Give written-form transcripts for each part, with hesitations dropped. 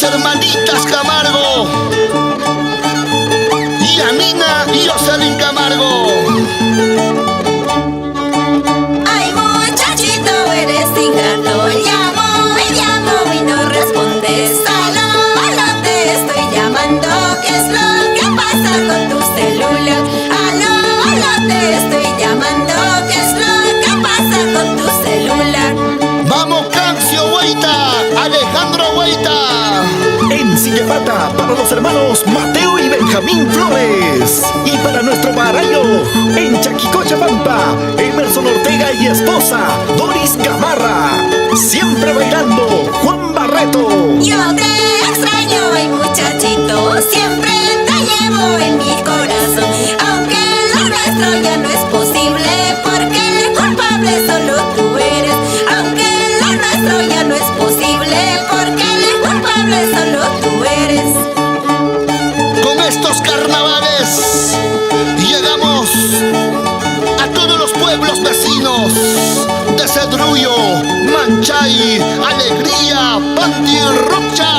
hermanitas Camargo, Yanina y Jocelyn Camargo. Ay, muchachito, eres ingrato. Llamo y no respondes. Aló, te estoy llamando. ¿Qué es lo que pasa con tu celular? Aló, te estoy llamando. ¿Qué es lo que pasa con tu celular? Vamos, Cancio Hueita, Alejandro Hueita. En Sillapata, para los hermanos Mateo y Benjamín Flores. Y para nuestro barayo, en Chaquicochabamba, Emerson Ortega y esposa, Doris Gamarra. Siempre bailando, Juan Barreto. Yo te extraño, ay, muchachito. Siempre te llevo en mi corazón. Aunque lo nuestro ya no es posible, porque el culpable solo tú eres. Aunque lo nuestro ya no es posible, porque el culpable solo tú eres. Con estos carnavales llegamos a todos los pueblos vecinos de Cedrullo, Manchay, Alegría, Pantirrucha,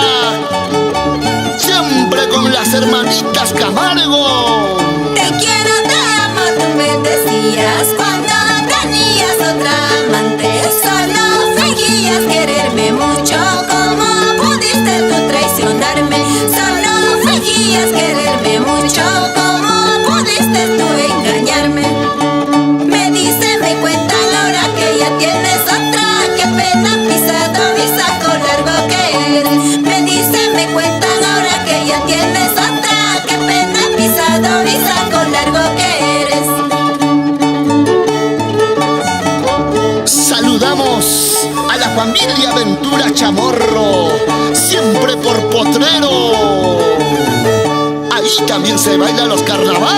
siempre con las hermanitas Camargo. Te quiero, te amo, tú me decías cuando tenías otra amante. Solo fingías quererme mucho. ¿Cómo pudiste tú traicionarme? Solo fingías quererme mucho. ¿Cómo pudiste tú engañarme? Me dice, me cuentan ahora que ya tienes otra. Qué pena, pisado mi saco largo que eres. Me dice, me cuentan ahora que ya tienes otra. Qué pena, pisado mi saco largo que eres. Saludamos a la familia Ventura Chamorro, siempre por Potrero. Ahí también se bailan los carnavales.